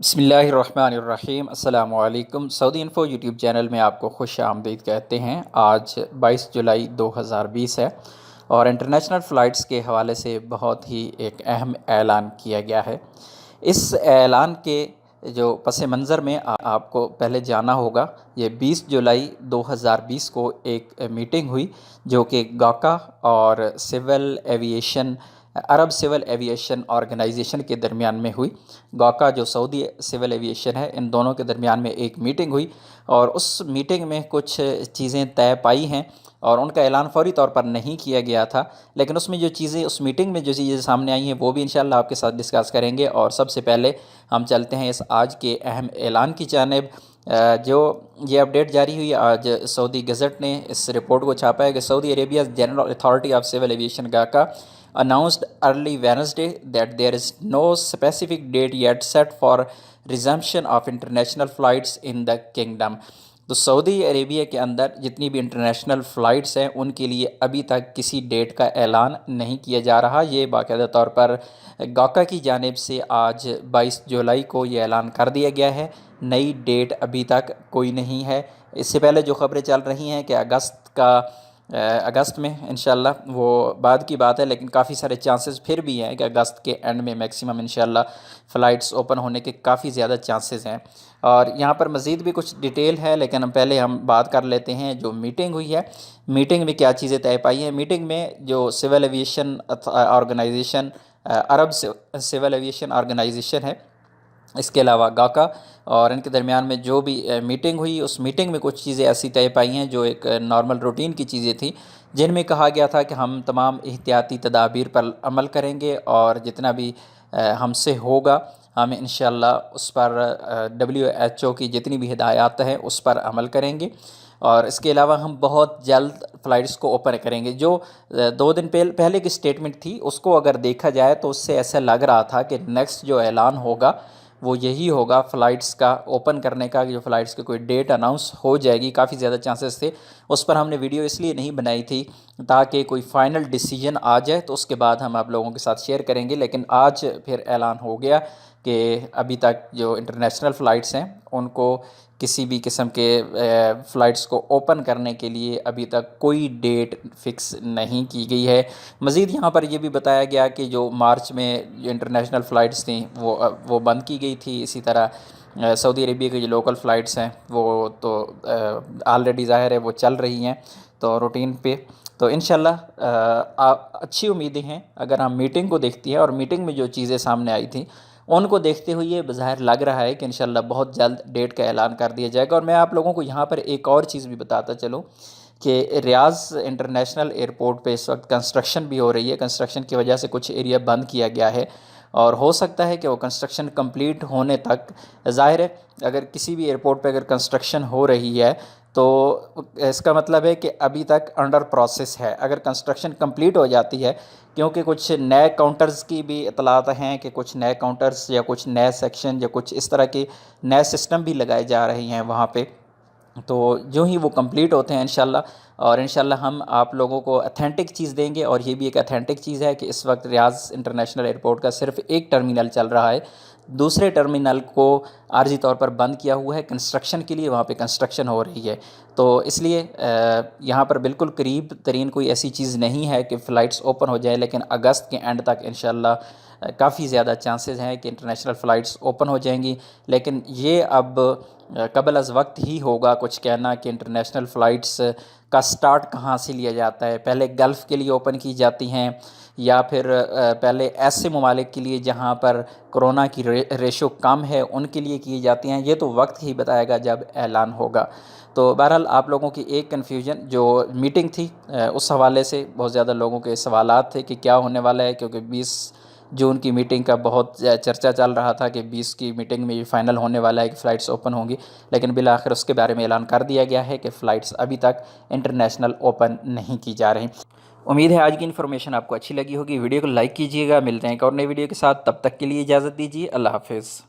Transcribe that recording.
बिस्मिल्लाहिर्रहमानिर्रहीम। अस्सलामु अलैकुम। सऊदी इन्फो यूट्यूब चैनल में आपको खुश आमदीद कहते हैं। आज 22 जुलाई 2020 है और इंटरनेशनल फ़्लाइट्स के हवाले से बहुत ही एक अहम ऐलान किया गया है। इस ऐलान के जो पस मंज़र में आपको पहले जाना होगा, ये 20 जुलाई 2020 को एक मीटिंग हुई जो कि गाका और अरब सिविल एविएशन ऑर्गेनाइजेशन के दरमियान में हुई। गाका जो सऊदी सिविल एविएशन है, इन दोनों के दरमियान में एक मीटिंग हुई और उस मीटिंग में कुछ चीज़ें तय पाई हैं और उनका ऐलान फ़ौरी तौर पर नहीं किया गया था, लेकिन उसमें जो चीज़ें उस मीटिंग में जो चीज़ें सामने आई हैं वो भी इंशाअल्लाह आपके साथ डिस्कस करेंगे। और सबसे पहले हम चलते हैं इस आज के अहम ऐलान की जानिब। जो ये अपडेट जारी हुई आज सऊदी गज़ट ने इस रिपोर्ट को छापा है कि Saudi Arabia general authority of civil aviation GACA announced early Wednesday that there is no specific date yet set for resumption of international flights in the kingdom। तो सऊदी अरेबिया के अंदर जितनी भी इंटरनेशनल फ़्लाइट्स हैं उनके लिए अभी तक किसी डेट का ऐलान नहीं किया जा रहा। ये बाकायदा तौर पर गाका की जानिब से आज 22 जुलाई को ये ऐलान कर दिया गया है। नई डेट अभी तक कोई नहीं है। इससे पहले जो ख़बरें चल रही हैं कि अगस्त में इंशाल्लाह वो बाद की बात है, लेकिन काफ़ी सारे चांसेस फिर भी हैं कि अगस्त के एंड में मैक्सिमम इंशाल्लाह फ़्लाइट्स ओपन होने के काफ़ी ज़्यादा चांसेस हैं। और यहाँ पर मज़ीद भी कुछ डिटेल है, लेकिन पहले हम बात कर लेते हैं जो मीटिंग हुई है। मीटिंग में क्या चीज़ें तय पाई हैं। मीटिंग में जो सिविल एविएशन ऑर्गेनाइजेशन अरब सिविल एविएशन ऑर्गेनाइजेशन है, इसके अलावा गाका और इनके दरमियान में जो भी मीटिंग हुई, उस मीटिंग में कुछ चीज़ें ऐसी तय पाई हैं जो एक नॉर्मल रूटीन की चीज़ें थी, जिनमें कहा गया था कि हम तमाम एहतियाती तदाबीर पर अमल करेंगे और जितना भी हमसे होगा हम इंशाअल्लाह उस पर WHO की जितनी भी हिदायत हैं उस पर अमल करेंगे। और इसके अलावा हम बहुत जल्द फ़्लाइट्स को ओपन करेंगे। जो 2 दिन पहले की स्टेटमेंट थी उसको अगर देखा जाए तो उससे ऐसा लग रहा था कि नेक्स्ट जो ऐलान होगा वो यही होगा फ़्लाइट्स का ओपन करने का। जो फ़्लाइट्स की कोई डेट अनाउंस हो जाएगी, काफ़ी ज़्यादा चांसेस थे। उस पर हमने वीडियो इसलिए नहीं बनाई थी ताकि कोई फ़ाइनल डिसीजन आ जाए तो उसके बाद हम आप लोगों के साथ शेयर करेंगे। लेकिन आज फिर ऐलान हो गया कि अभी तक जो इंटरनेशनल फ़्लाइट्स हैं उनको किसी भी किस्म के फ़्लाइट्स को ओपन करने के लिए अभी तक कोई डेट फ़िक्स नहीं की गई है। मज़ीद यहाँ पर यह भी बताया गया कि जो मार्च में जो इंटरनेशनल फ़्लाइट्स थी वो बंद की गई थी। इसी तरह सऊदी अरेबिया की जो लोकल फ़्लाइट्स हैं वो तो ऑलरेडी ज़ाहिर है वो चल रही हैं तो रूटीन पे। तो इंशाल्लाह अच्छी उम्मीदें हैं। अगर हम मीटिंग को देखती हैं और मीटिंग में जो चीज़ें सामने आई थी उनको देखते हुए बज़ाहिर लग रहा है कि इंशाल्लाह बहुत जल्द डेट का ऐलान कर दिया जाएगा। और मैं आप लोगों को यहाँ पर एक और चीज़ भी बताता चलूँ कि रियाज़ इंटरनेशनल एयरपोर्ट पे इस वक्त कंस्ट्रक्शन भी हो रही है। कंस्ट्रक्शन की वजह से कुछ एरिया बंद किया गया है और हो सकता है कि वो कंस्ट्रक्शन कंप्लीट होने तक, ज़ाहिर है अगर किसी भी एयरपोर्ट पे अगर कंस्ट्रक्शन हो रही है तो इसका मतलब है कि अभी तक अंडर प्रोसेस है। अगर कंस्ट्रक्शन कंप्लीट हो जाती है, क्योंकि कुछ नए काउंटर्स की भी इतलात हैं कि कुछ नए काउंटर्स या कुछ नए सेक्शन या कुछ इस तरह के नए सिस्टम भी लगाए जा रहे हैं वहाँ पे, तो जो ही वो कंप्लीट होते हैं इंशाल्लाह हम आप लोगों को अथेंटिक चीज़ देंगे। और ये भी एक अथेंटिक चीज़ है कि इस वक्त रियाज़ इंटरनेशनल एयरपोर्ट का सिर्फ एक टर्मिनल चल रहा है, दूसरे टर्मिनल को आर्जी तौर पर बंद किया हुआ है कंस्ट्रक्शन के लिए। वहाँ पे कंस्ट्रक्शन हो रही है, तो इसलिए यहाँ पर बिल्कुल करीब तरीन कोई ऐसी चीज़ नहीं है कि फ़्लाइट्स ओपन हो जाए। लेकिन अगस्त के एंड तक इंशाल्लाह काफ़ी ज़्यादा चांसेस हैं कि इंटरनेशनल फ़्लाइट्स ओपन हो जाएंगी। लेकिन ये अब कबल अज़ वक्त ही होगा कुछ कहना कि इंटरनेशनल फ़्लाइट्स का स्टार्ट कहाँ से लिया जाता है। पहले गल्फ़ के लिए ओपन की जाती हैं या फिर पहले ऐसे ममालिक के लिए जहाँ पर कोरोना की रेशो कम है उनके लिए की जाती हैं। ये तो वक्त ही बताएगा जब ऐलान होगा। तो बहरहाल आप लोगों की एक कन्फ्यूजन जो मीटिंग थी उस हवाले से बहुत ज़्यादा लोगों के सवालात थे कि क्या होने वाला है, क्योंकि 20 जून की मीटिंग का बहुत चर्चा चल रहा था कि 20 की मीटिंग में ये फ़ाइनल होने वाला है कि फ़्लाइट्स ओपन होंगी। लेकिन बिल आखिर उसके बारे में ऐलान कर दिया गया है कि फ़्लाइट्स अभी तक इंटरनेशनल ओपन नहीं की जा रही। उम्मीद है आज की इन्फॉर्मेशन आपको अच्छी लगी होगी। वीडियो को लाइक कीजिएगा। मिलते हैं एक और नई वीडियो के साथ, तब तक के लिए इजाज़त दीजिए। अल्लाह हाफ़िज़।